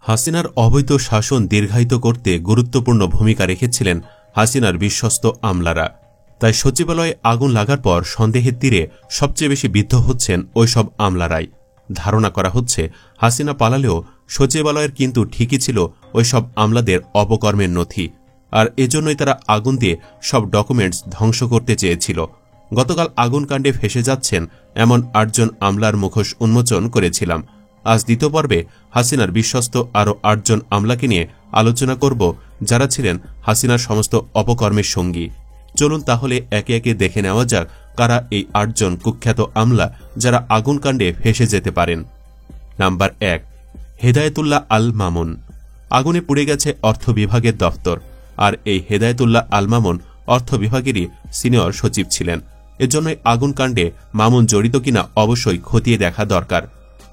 হাসিনার অবৈধ শাসন দীর্ঘায়িত করতে গুরুত্বপূর্ণ ভূমিকা রেখেছিলেন হাসিনার বিশ্বস্ত আমলারা। তাই সচিবালয়ে আগুন লাগার পর সন্দেহের তীরে সবচেয়ে বেশি বিদ্ধ হচ্ছেন ওইসব আমলারাই। ধারণা করা হচ্ছে হাসিনা পালালেও সচিবালয়ের কিন্তু ঠিকই ছিল ওইসব আমলাদের অপকর্মের নথি, আর এজন্যই তারা আগুন দিয়ে সব ডকুমেন্টস ধ্বংস করতে চেয়েছিল। গতকাল আগুনকাণ্ডে ফেঁসে যাচ্ছেন এমন 8 জন আমলার মুখোশ উন্মোচন করেছিলাম। আজ দ্বিতীয় পর্বে হাসিনার বিশ্বস্ত আরও 8 জন আমলাকে নিয়ে আলোচনা করব, যারা ছিলেন হাসিনার সমস্ত অপকর্মের সঙ্গী। চলুন তাহলে একে একে দেখে নেওয়া যাক কারা এই 8 জন কুখ্যাত আমলা যারা আগুনকাণ্ডে ফেঁসে যেতে পারেন। নাম্বার 1, হেদায়েতুল্লাহ আল মামুন। আগুনে পুড়ে গেছে অর্থ বিভাগের দফতর, আর এই হেদায়েতুল্লাহ আল মামুন অর্থ বিভাগেরই সিনিয়র সচিব ছিলেন। এজন্যই আগুনকাণ্ডে মামুন জড়িত কিনা অবশ্যই খতিয়ে দেখা দরকার।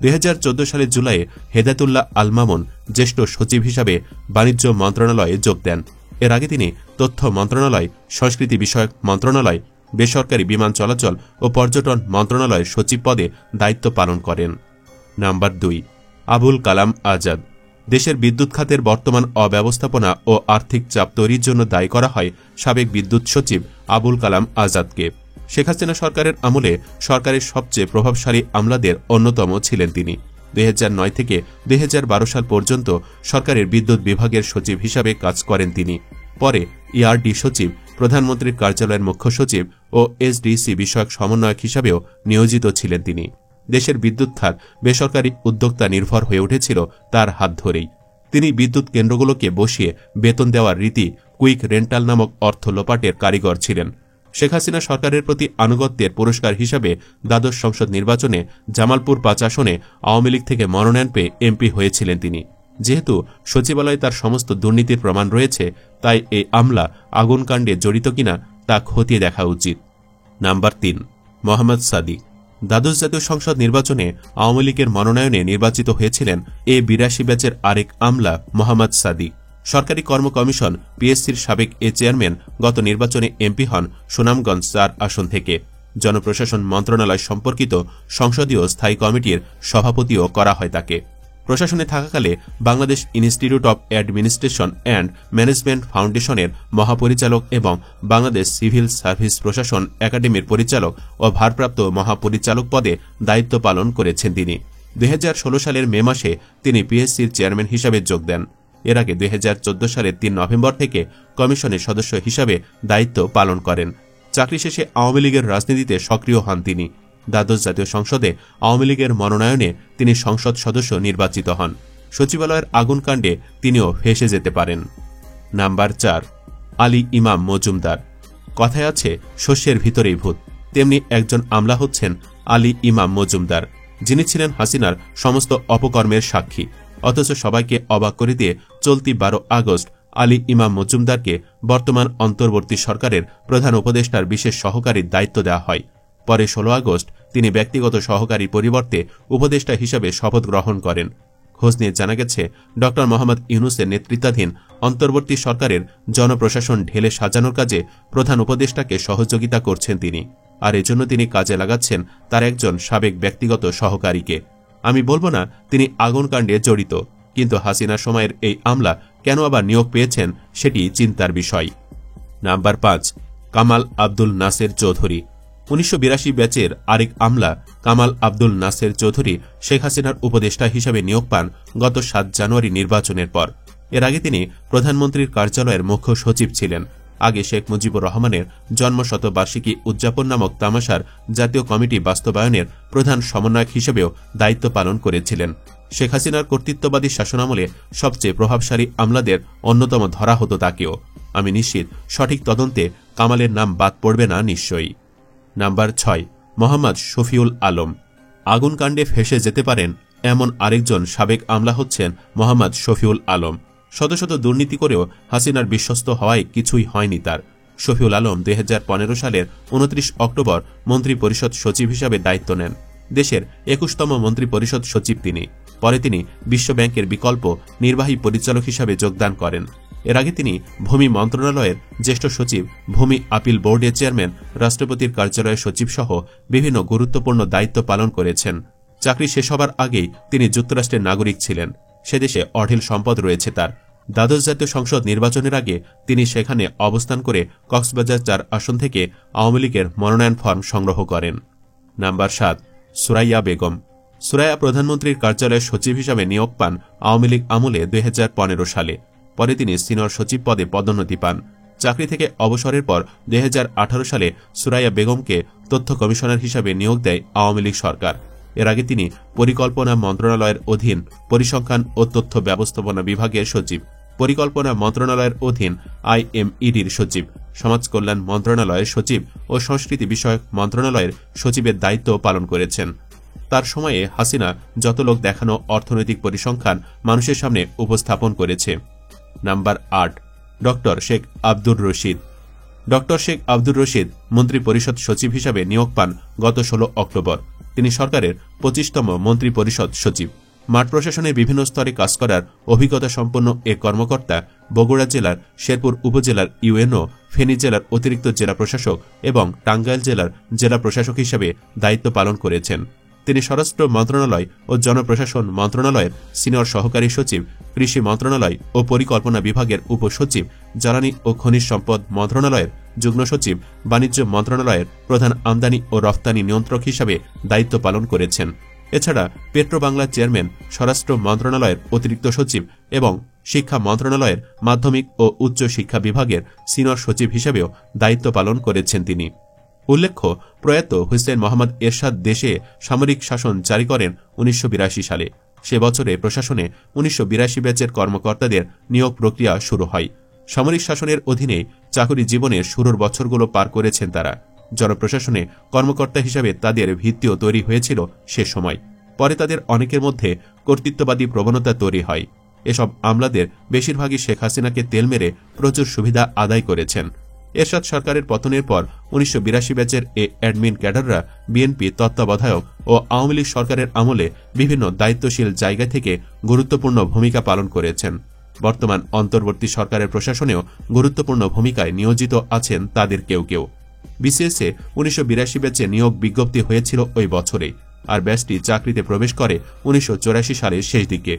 2014 সালের জুলাইয়ে হেদায়েতুল্লাহ আল মামুন জ্যেষ্ঠ সচিব হিসাবে বাণিজ্য মন্ত্রণালয়ে যোগ দেন। এর আগে তিনি তথ্য মন্ত্রণালয়, সংস্কৃতি বিষয়ক মন্ত্রণালয়, বেসরকারি বিমান চলাচল ও পর্যটন মন্ত্রণালয়ের সচিব পদে দায়িত্ব পালন করেন। নাম্বার 2, আবুল কালাম আজাদ। দেশের বিদ্যুৎ খাতের বর্তমান অব্যবস্থাপনা ও আর্থিক চাপ তৈরির জন্য দায়ী করা হয় সাবেক বিদ্যুৎ সচিব আবুল কালাম আজাদকে। শেখ হাসিনা সরকারের আমলে সরকারের সবচেয়ে প্রভাবশালী আমলাদের অন্যতম ছিলেন তিনি। 2009 থেকে 2012 সাল পর্যন্ত সরকারের বিদ্যুৎ বিভাগের সচিব হিসাবে কাজ করেন তিনি। পরে ইআরডি সচিব, প্রধানমন্ত্রীর কার্যালয়ের মুখ্য সচিব ও এসডিসি বিষয়ক সমন্বয়ক হিসাবেও নিয়োজিত ছিলেন তিনি। দেশের বিদ্যুৎ খাত বেসরকারি উদ্যোক্তা নির্ভর হয়ে উঠেছিল তার হাত ধরেই। তিনি বিদ্যুৎ কেন্দ্রগুলোকে বসিয়ে বেতন দেওয়ার রীতি কুইক রেন্টাল নামক অর্থ লোপাটের কারিগর ছিলেন। শেখ হাসিনা সরকারের প্রতি আনুগত্যের পুরস্কার হিসাবে দ্বাদশ সংসদ নির্বাচনে জামালপুর 5 আসনে আওয়ামী লীগ থেকে মনোনয়ন পেয়ে এমপি হয়েছিলেন তিনি। যেহেতু সচিবালয়ে তার সমস্ত দুর্নীতির প্রমাণ রয়েছে, তাই এই আমলা আগুনকাণ্ডে জড়িত কিনা তা খতিয়ে দেখা উচিত। নাম্বার 3, মোহাম্মদ সাদিক। দ্বাদশ জাতীয় সংসদ নির্বাচনে আওয়ামী লীগের মনোনয়নে নির্বাচিত হয়েছিলেন A82 ব্যাচের আরেক আমলা মোহাম্মদ সাদিক। সরকারি কর্ম কমিশন পিএসসির সাবেক চেয়ারম্যান গত নির্বাচনে এমপি হন সুনামগঞ্জ 4 আসন থেকে। জনপ্রশাসন মন্ত্রণালয় সম্পর্কিত সংসদীয় স্থায়ী কমিটির সভাপতিও করা হয় তাকে। প্রশাসনে থাকাকালে Bangladesh institute of administration and management ফাউন্ডেশনের মহাপরিচালক এবং বাংলাদেশ সিভিল সার্ভিস প্রশাসন একাডেমির পরিচালক ও ভারপ্রাপ্ত মহাপরিচালক পদে দায়িত্ব পালন করেছেন তিনি। 2016 সালের মে মাসে তিনি পিএসসির চেয়ারম্যান হিসাবে যোগ দেন। এর আগে 2014 সালের 3 নভেম্বর থেকে কমিশনের সদস্য হিসাবে দায়িত্ব পালন করেন। চাকরি শেষে আওয়ামী লীগের রাজনীতিতে সক্রিয় হন তিনি। দ্বাদশ জাতীয় সংসদে আওয়ামী লীগের মনোনয়নে তিনি সংসদ সদস্য নির্বাচিত হন। সচিবালয়ের আগুনকাণ্ডে তিনিও ফেঁসে যেতে পারেন। নাম্বার 4, আলী ইমাম মজুমদার। কথায় আছে শস্যের ভিতরেই ভূত, তেমনি একজন আমলা হচ্ছেন আলী ইমাম মজুমদার, যিনি ছিলেন হাসিনার সমস্ত অপকর্মের সাক্ষী। অথচ সবাইকে অবাক করে দিয়ে চলতি 12 আগস্ট আলী ইমাম মজুমদারকে বর্তমান অন্তর্বর্তী সরকারের প্রধান উপদেষ্টার বিশেষ সহকারীর দায়িত্ব দেওয়া হয়। পরে 16 আগস্ট তিনি ব্যক্তিগত সহকারীর পরিবর্তে উপদেষ্টা হিসাবে শপথ গ্রহণ করেন। খোঁজ নিয়ে জানা গেছে ড মোহাম্মদ ইউনূসের নেতৃত্বাধীন অন্তর্বর্তী সরকারের জনপ্রশাসন ঢেলে সাজানোর কাজে প্রধান উপদেষ্টাকে সহযোগিতা করছেন তিনি, আর এজন্য তিনি কাজে লাগাচ্ছেন তার একজন সাবেক ব্যক্তিগত সহকারীকে। আমি বলবো না তিনি আগুনকাণ্ডে জড়িত, কিন্তু হাসিনার সময়ের এই আমলা কেন আবার নিয়োগ পেয়েছেন সেটি চিন্তার বিষয়। নাম্বার 5, কামাল আব্দুল নাসের চৌধুরী। 1982 ব্যাচের আরেক আমলা কামাল আব্দুল নাসের চৌধুরী শেখ হাসিনার উপদেষ্টা হিসাবে নিয়োগ পান গত 7 জানুয়ারি নির্বাচনের পর। এর আগে তিনি প্রধানমন্ত্রীর কার্যালয়ের মুখ্য সচিব ছিলেন। আগে শেখ মুজিবুর রহমানের জন্মশতবার্ষিকী উদযাপন নামক তামাশার জাতীয় কমিটি বাস্তবায়নের প্রধান সমন্বয়ক হিসেবেও দায়িত্ব পালন করেছিলেন। শেখ হাসিনার কর্তৃত্ববাদী শাসনামলে সবচেয়ে প্রভাবশালী আমলাদের অন্যতম ধরা হতো তাকেও। আমি নিশ্চিত সঠিক তদন্তে কামালের নাম বাদ পড়বে না নিশ্চয়ই। নাম্বার 6, মোহাম্মদ শফিউল আলম। আগুনকাণ্ডে ফেঁসে যেতে পারেন এমন আরেকজন সাবেক আমলা হচ্ছেন মোহাম্মদ শফিউল আলম। শত শত দুর্নীতি করেও হাসিনার বিশ্বস্ত হওয়ায় কিছুই হয়নি তার। শফিউল আলম 2015 সালের 29 অক্টোবর মন্ত্রী পরিষদ সচিব হিসাবে দায়িত্ব নেন। দেশের 21তম মন্ত্রী পরিষদ সচিব তিনি। পরে তিনি বিশ্বব্যাংকের বিকল্প নির্বাহী পরিচালক হিসাবে যোগদান করেন। এর আগে তিনি ভূমি মন্ত্রণালয়ের জ্যেষ্ঠ সচিব, ভূমি আপিল বোর্ডের চেয়ারম্যান, রাষ্ট্রপতির কার্যালয়ের সচিব সহ বিভিন্ন গুরুত্বপূর্ণ দায়িত্ব পালন করেছেন। চাকরি শেষ হবার আগেই তিনি যুক্তরাষ্ট্রের নাগরিক ছিলেন। সেদেশে অঢেল সম্পদ রয়েছে তার। দ্বাদশ জাতীয় সংসদ নির্বাচনের আগে তিনি সেখানে অবস্থান করে কক্সবাজার ৪ আসন থেকে আওয়ামী লীগের মনোনয়ন ফর্ম সংগ্রহ করেন। নাম্বার 7, সুরাইয়া বেগম। সুরাইয়া প্রধানমন্ত্রীর কার্যালয়ের সচিব হিসাবে নিয়োগ পান আওয়ামী লীগ আমলে 2015 সালে। পরে তিনি সিনিয়র সচিব পদে পদোন্নতি পান। চাকরি থেকে অবসরের পর 2018 সালে সুরাইয়া বেগমকে তথ্য কমিশনার হিসাবে নিয়োগ দেয় আওয়ামী লীগ সরকার। এর আগে তিনি পরিকল্পনা মন্ত্রণালয়ের অধীন পরিসংখ্যান ও তথ্য ব্যবস্থাপনা বিভাগের সচিব, পরিকল্পনা মন্ত্রণালয়ের অধীন IMEDর সচিব, সমাজ কল্যাণ মন্ত্রণালয়ের সচিব ও সংস্কৃতি বিষয়ক মন্ত্রণালয়ের সচিবের দায়িত্ব পালন করেছেন। তার সময়ে হাসিনা যত লোক দেখানো অর্থনৈতিক পরিসংখ্যান মানুষের সামনে উপস্থাপন করেছে। Number 8, doctor Sheikh Abdur Rashid. Doctor Sheikh Abdur Rashid মন্ত্রী পরিষদ সচিব হিসাবে নিয়োগ পান গত 16 অক্টোবর। তিনি সরকারের 25তম মন্ত্রী পরিষদ সচিব। মাঠ প্রশাসনের বিভিন্ন স্তরে কাজ করার অভিজ্ঞতা সম্পন্ন এ কর্মকর্তা বগুড়া জেলার শেরপুর উপজেলার ইউএনও, ফেনী জেলার অতিরিক্ত জেলা প্রশাসক এবং টাঙ্গাইল জেলার জেলা প্রশাসক হিসেবে দায়িত্ব পালন করেছেন। তিনি স্বরাষ্ট্র মন্ত্রণালয় ও জনপ্রশাসন মন্ত্রণালয়ের সিনিয়র সহকারী সচিব, কৃষি মন্ত্রণালয় ও পরিকল্পনা বিভাগের উপসচিব, জ্বালানি ও খনিজ সম্পদ মন্ত্রণালয়ের যুগ্ম সচিব, বাণিজ্য মন্ত্রণালয়ের প্রধান আমদানি ও রফতানি নিয়ন্ত্রক হিসাবে দায়িত্ব পালন করেছেন। এছাড়া পেট্রোবাংলার চেয়ারম্যান, স্বরাষ্ট্র মন্ত্রণালয়ের অতিরিক্ত সচিব এবং শিক্ষা মন্ত্রণালয়ের মাধ্যমিক ও উচ্চ শিক্ষা বিভাগের সিনিয়র সচিব হিসেবেও দায়িত্ব পালন করেছেন তিনি। উল্লেখ্য, প্রয়াত হুসেইন মোহাম্মদ এরশাদ দেশে সামরিক শাসন জারি করেন 1982 সালে। সে বছরে প্রশাসনে 1982 ব্যাচের কর্মকর্তাদের নিয়োগ প্রক্রিয়া শুরু হয়। সামরিক শাসনের অধীনে চাকরি জীবনের শুরুর বছরগুলো পার করেছেন তারা। জনপ্রশাসনে কর্মকর্তা হিসাবে তাদের ভিত্তিও তৈরি হয়েছিল সে সময়। পরে তাদের অনেকের মধ্যে কর্তৃত্ববাদী প্রবণতা তৈরি হয়। এসব আমলাদের বেশিরভাগই শেখ হাসিনাকে তেল মেরে প্রচুর সুবিধা আদায় করেছেন। এরশাদ সরকারের পতনের পর 1982 ব্যাচের এ অ্যাডমিন ক্যাডাররা বিএনপি তত্ত্বাবধায়ক ও আওয়ামী লীগ সরকারের আমলে বিভিন্ন দায়িত্বশীল জায়গা থেকে গুরুত্বপূর্ণ ভূমিকা পালন করেছেন। বর্তমান অন্তর্বর্তী সরকারের প্রশাসনেও গুরুত্বপূর্ণ ভূমিকায় নিয়োজিত আছেন তাদের কেউ কেউ। বিসিএসে 1982 ব্যাচে নিয়োগ বিজ্ঞপ্তি হয়েছিল ওই বছরে, আর ব্যাচটি চাকরিতে প্রবেশ করে 1984 সালের শেষ দিকে।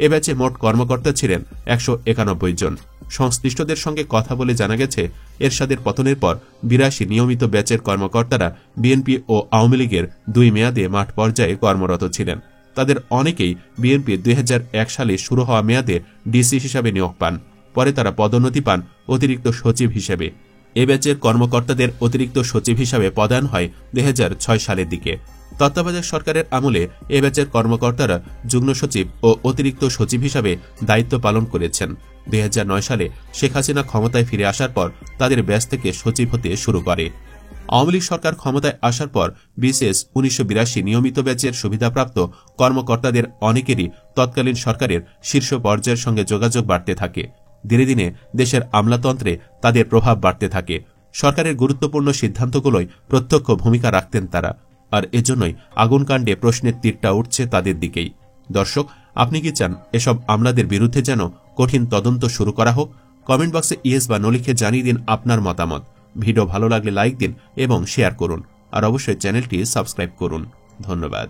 এ ব্যাচে মোট কর্মকর্তা ছিলেন 191 জন। সংশ্লিষ্টদের সঙ্গে কথা বলে জানা গেছে, এরশাদের পতনের পর 82 নিয়মিত ব্যাচের কর্মকর্তারা বিএনপি ও আওয়ামী লীগের 2 মেয়াদে মাঠ পর্যায়ে কর্মরত ছিলেন। তাদের অনেকেই বিএনপি 2001 সালে শুরু হওয়া মেয়াদে ডিসি হিসাবে নিয়োগ পান। পরে তারা পদোন্নতি পান অতিরিক্ত সচিব হিসেবে। এ ব্যাচের কর্মকর্তাদের অতিরিক্ত সচিব হিসাবে পদায়ন হয় 2006 সালের দিকে। তত্ত্বাবধায়ক সরকারের আমলে এ ব্যাচের কর্মকর্তারা যুগ্ম সচিব ও অতিরিক্ত সচিব হিসাবে দায়িত্ব পালন করেছেন। 2009 সালে শেখ হাসিনা ক্ষমতায় ফিরে আসার পর তাদের ব্যাচ থেকে সচিব হতে শুরু করে। আওয়ামী লীগ সরকার ক্ষমতায় আসার পর বিসিএস 1982 নিয়মিত ব্যাচের সুবিধাপ্রাপ্ত কর্মকর্তাদের অনেকেরই তৎকালীন সরকারের শীর্ষ পর্যায়ের সঙ্গে যোগাযোগ বাড়তে থাকে। ধীরে ধীরে দেশের আমলাতন্ত্রে তাদের প্রভাব বাড়তে থাকে। সরকারের গুরুত্বপূর্ণ সিদ্ধান্তগুলোয় প্রত্যক্ষ ভূমিকা রাখতেন তারা, আর এজন্যই আগুনকাণ্ডে প্রশ্নের তীরটা উঠছে তাদের দিকেই। দর্শক, আপনি কি চান এসব আমলাদের বিরুদ্ধে যেন কঠিন তদন্ত শুরু করা হোক? কমেন্ট বক্সে ইয়েস বা নো লিখে জানিয়ে দিন আপনার মতামত। ভিডিও ভালো লাগলে লাইক দিন এবং শেয়ার করুন, আর অবশ্যই চ্যানেলটি সাবস্ক্রাইব করুন। ধন্যবাদ।